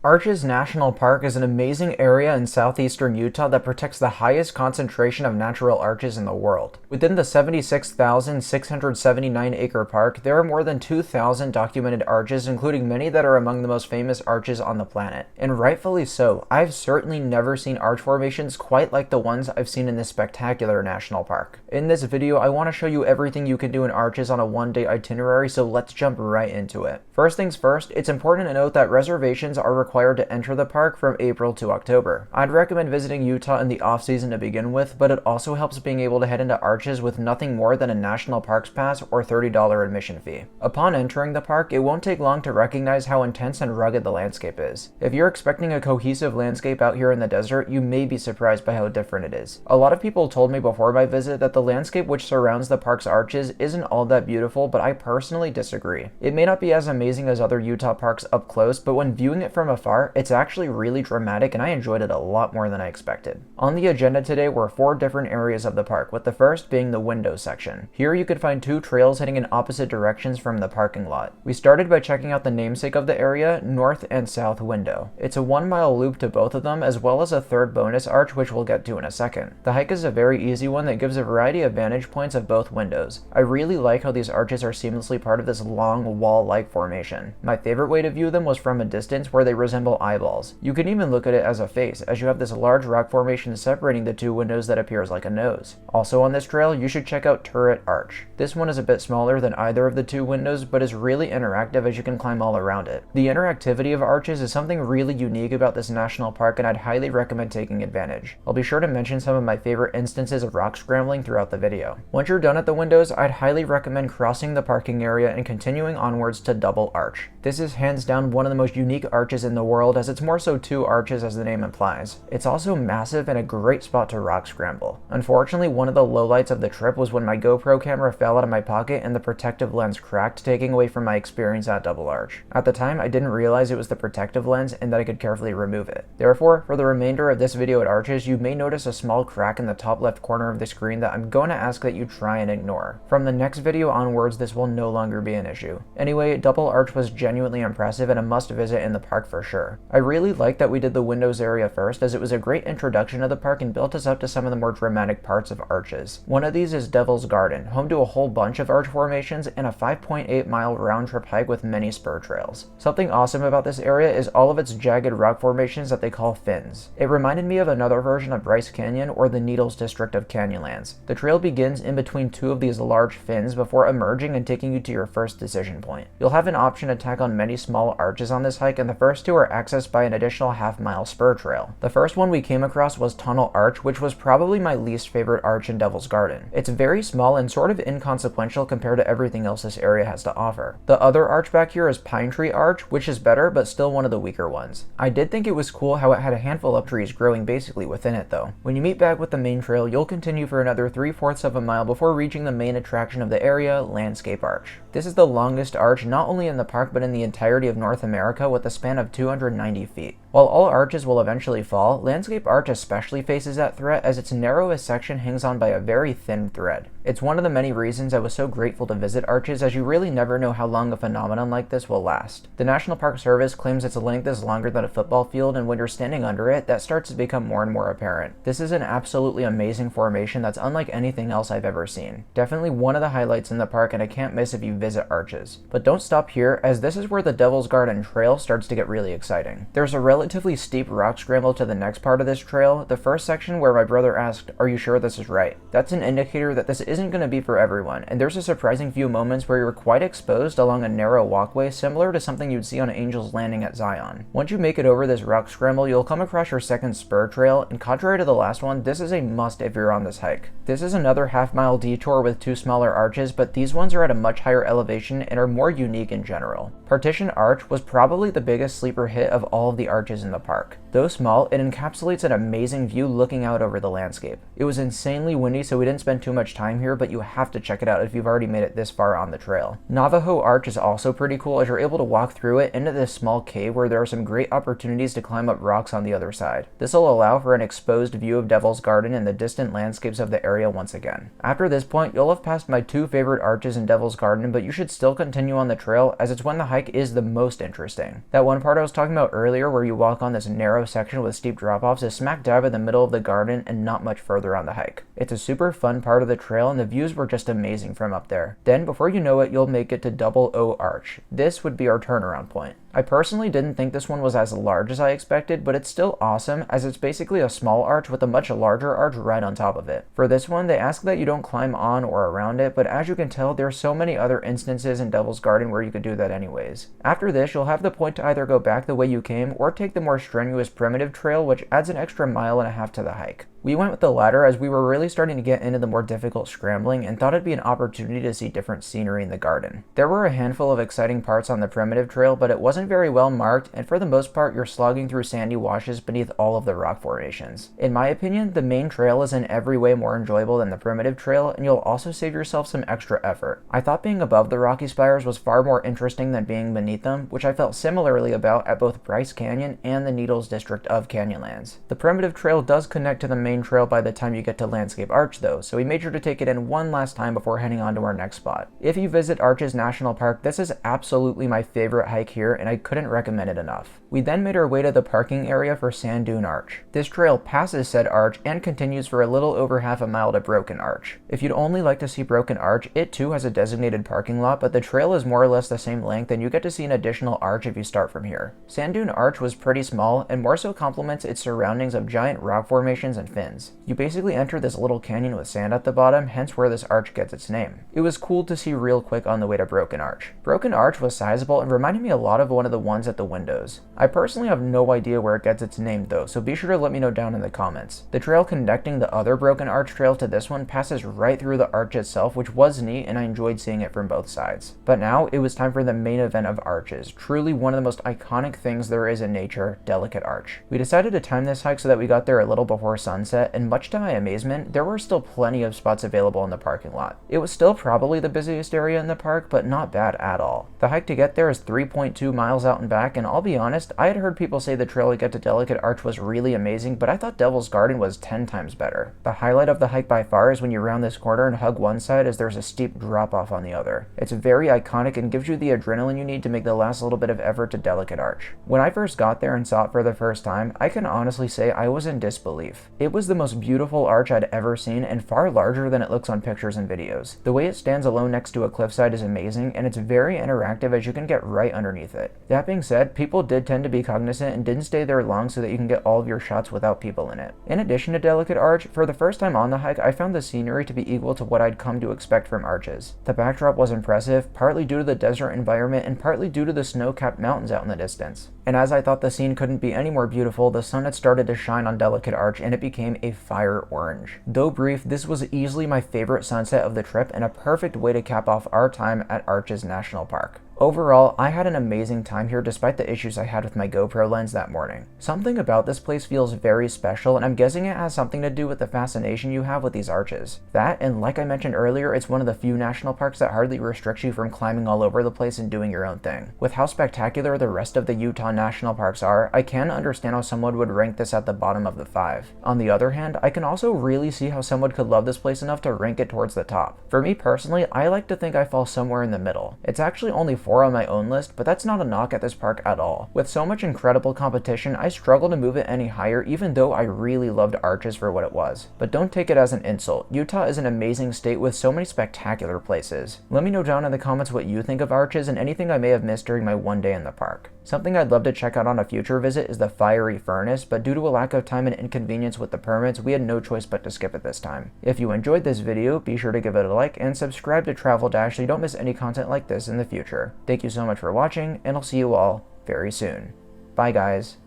Arches National Park is an amazing area in southeastern Utah that protects the highest concentration of natural arches in the world. Within the 76,679-acre park, there are more than 2,000 documented arches, including many that are among the most famous arches on the planet. And rightfully so. I've certainly never seen arch formations quite like the ones I've seen in this spectacular national park. In this video, I want to show you everything you can do in arches on a one-day itinerary, so let's jump right into it. First things first, it's important to note that reservations are required to enter the park from April to October. I'd recommend visiting Utah in the off-season to begin with, but it also helps being able to head into arches with nothing more than a National Parks Pass or $30 admission fee. Upon entering the park, it won't take long to recognize how intense and rugged the landscape is. If you're expecting a cohesive landscape out here in the desert, you may be surprised by how different it is. A lot of people told me before my visit that the landscape which surrounds the park's arches isn't all that beautiful, but I personally disagree. It may not be as amazing as other Utah parks up close, but when viewing it from afar, it's actually really dramatic and I enjoyed it a lot more than I expected. On the agenda today were 4 different areas of the park, with the first being the window section. Here you could find 2 trails heading in opposite directions from the parking lot. We started by checking out the namesake of the area, North and South Window. It's a 1-mile loop to both of them, as well as a third bonus arch which we'll get to in a second. The hike is a very easy one that gives a variety of vantage points of both windows. I really like how these arches are seamlessly part of this long wall-like formation. My favorite way to view them was from a distance where they resemble eyeballs. You can even look at it as a face, as you have this large rock formation separating the 2 windows that appears like a nose. Also on this trail, you should check out Turret Arch. This one is a bit smaller than either of the 2 windows, but is really interactive as you can climb all around it. The interactivity of arches is something really unique about this national park, and I'd highly recommend taking advantage. I'll be sure to mention some of my favorite instances of rock scrambling throughout the video. Once you're done at the windows, I'd highly recommend crossing the parking area and continuing onwards to Double Arch. This is hands down one of the most unique arches in the world, as it's more so 2 arches as the name implies. It's also massive and a great spot to rock scramble. Unfortunately, one of the lowlights of the trip was when my GoPro camera fell out of my pocket and the protective lens cracked, taking away from my experience at Double Arch. At the time, I didn't realize it was the protective lens and that I could carefully remove it. Therefore, for the remainder of this video at Arches, you may notice a small crack in the top left corner of the screen that I'm going to ask that you try and ignore. From the next video onwards, this will no longer be an issue. Anyway, Double Arch was genuinely impressive and a must visit in the park for sure. I really like that we did the windows area first, as it was a great introduction to the park and built us up to some of the more dramatic parts of Arches. One of these is Devil's Garden, home to a whole bunch of arch formations and a 5.8-mile round-trip hike with many spur trails. Something awesome about this area is all of its jagged rock formations that they call fins. It reminded me of another version of Bryce Canyon or the Needles district of Canyonlands. The trail begins in between 2 of these large fins before emerging and taking you to your first decision point. You'll have an option to tack on many small arches on this hike, and the first 2 are accessed by an additional half-mile spur trail. The first one we came across was Tunnel Arch, which was probably my least favorite arch in Devil's Garden. It's very small and sort of inconsequential compared to everything else this area has to offer. The other arch back here is Pine Tree Arch, which is better but still one of the weaker ones. I did think it was cool how it had a handful of trees growing basically within it though. When you meet back with the main trail, you'll continue for another 3/4 of a mile before reaching the main attraction of the area, Landscape Arch. This is the longest arch not only in the park but in the entirety of North America, with a span of 290 feet. While all arches will eventually fall, Landscape Arch especially faces that threat, as its narrowest section hangs on by a very thin thread. It's one of the many reasons I was so grateful to visit Arches, as you really never know how long a phenomenon like this will last. The National Park Service claims its length is longer than a football field, and when you're standing under it, that starts to become more and more apparent. This is an absolutely amazing formation that's unlike anything else I've ever seen. Definitely one of the highlights in the park, and I can't miss if you visit Arches. But don't stop here, as this is where the Devil's Garden Trail starts to get really exciting. There's a relatively steep rock scramble to the next part of this trail, the first section where my brother asked, "Are you sure this is right?" That's an indicator that this isn't going to be for everyone, and there's a surprising few moments where you're quite exposed along a narrow walkway similar to something you'd see on Angel's Landing at Zion. Once you make it over this rock scramble, you'll come across your second spur trail, and contrary to the last one, this is a must if you're on this hike. This is another half-mile detour with 2 smaller arches, but these ones are at a much higher elevation and are more unique in general. Partition Arch was probably the biggest sleeper hit of all of the arches in the park. Though small, it encapsulates an amazing view looking out over the landscape. It was insanely windy, so we didn't spend too much time here, but you have to check it out if you've already made it this far on the trail. Navajo Arch is also pretty cool as you're able to walk through it into this small cave where there are some great opportunities to climb up rocks on the other side. This will allow for an exposed view of Devil's Garden and the distant landscapes of the area once again. After this point, you'll have passed my two favorite arches in Devil's Garden, but you should still continue on the trail as it's when the hike is the most interesting. That one part I was talking about earlier where you walk on this narrow section with steep drop-offs is smack dab in the middle of the garden and not much further on the hike. It's a super fun part of the trail and the views were just amazing from up there. Then, before you know it, you'll make it to Double O Arch. This would be our turnaround point. I personally didn't think this one was as large as I expected, but it's still awesome as it's basically a small arch with a much larger arch right on top of it. For this one, they ask that you don't climb on or around it, but as you can tell, there are so many other instances in Devil's Garden where you could do that anyways. After this, you'll have the point to either go back the way you came or take the more strenuous primitive trail, which adds an extra 1.5 miles to the hike. We went with the latter as we were really starting to get into the more difficult scrambling and thought it'd be an opportunity to see different scenery in the garden. There were a handful of exciting parts on the primitive trail, but it wasn't very well marked, and for the most part you're slogging through sandy washes beneath all of the rock formations. In my opinion, the main trail is in every way more enjoyable than the primitive trail, and you'll also save yourself some extra effort. I thought being above the rocky spires was far more interesting than being beneath them, which I felt similarly about at both Bryce Canyon and the Needles district of Canyonlands. The primitive trail does connect to the main trail by the time you get to Landscape Arch though, so we made sure to take it in one last time before heading on to our next spot. If you visit Arches National Park, this is absolutely my favorite hike here and I couldn't recommend it enough. We then made our way to the parking area for Sand Dune Arch. This trail passes said arch and continues for a little over 1/2 mile to Broken Arch. If you'd only like to see Broken Arch, it too has a designated parking lot, but the trail is more or less the same length and you get to see an additional arch if you start from here. Sand Dune Arch was pretty small and more so complements its surroundings of giant rock formations and fins. You basically enter this little canyon with sand at the bottom, hence where this arch gets its name. It was cool to see real quick on the way to Broken Arch. Broken Arch was sizable and reminded me a lot of one of the ones at the windows. I personally have no idea where it gets its name though, so be sure to let me know down in the comments. The trail connecting the other Broken Arch trail to this one passes right through the arch itself, which was neat and I enjoyed seeing it from both sides. But now it was time for the main event of arches, truly one of the most iconic things there is in nature, Delicate Arch. We decided to time this hike so that we got there a little before sunset, and much to my amazement, there were still plenty of spots available in the parking lot. It was still probably the busiest area in the park, but not bad at all. The hike to get there is 3.2 miles out and back, and I'll be honest, I had heard people say the trail to get to Delicate Arch was really amazing, but I thought Devil's Garden was 10 times better. The highlight of the hike by far is when you round this corner and hug one side as there's a steep drop off on the other. It's very iconic and gives you the adrenaline you need to make the last little bit of effort to Delicate Arch. When I first got there and saw it for the first time, I can honestly say I was in disbelief. It was the most beautiful arch I'd ever seen and far larger than it looks on pictures and videos. The way it stands alone next to a cliffside is amazing, and it's very interactive as you can get right underneath it. That being said, people did tend to be cognizant and didn't stay there long so that you can get all of your shots without people in it. In addition to Delicate Arch, for the first time on the hike, I found the scenery to be equal to what I'd come to expect from arches. The backdrop was impressive, partly due to the desert environment and partly due to the snow-capped mountains out in the distance. And as I thought the scene couldn't be any more beautiful, the sun had started to shine on Delicate Arch and it became a fire orange. Though brief, this was easily my favorite sunset of the trip and a perfect way to cap off our time at Arches National Park. Overall, I had an amazing time here despite the issues I had with my GoPro lens that morning. Something about this place feels very special, and I'm guessing it has something to do with the fascination you have with these arches. That, and like I mentioned earlier, it's one of the few national parks that hardly restricts you from climbing all over the place and doing your own thing. With how spectacular the rest of the Utah national parks are, I can understand how someone would rank this at the bottom of the 5. On the other hand, I can also really see how someone could love this place enough to rank it towards the top. For me personally, I like to think I fall somewhere in the middle. It's actually only 4 on my own list, but that's not a knock at this park at all. With so much incredible competition, I struggle to move it any higher even though I really loved Arches for what it was. But don't take it as an insult. Utah is an amazing state with so many spectacular places. Let me know down in the comments what you think of Arches and anything I may have missed during my one day in the park. Something I'd love to check out on a future visit is the Fiery Furnace, but due to a lack of time and inconvenience with the permits, we had no choice but to skip it this time. If you enjoyed this video, be sure to give it a like and subscribe to Travel Dash so you don't miss any content like this in the future. Thank you so much for watching, and I'll see you all very soon. Bye guys.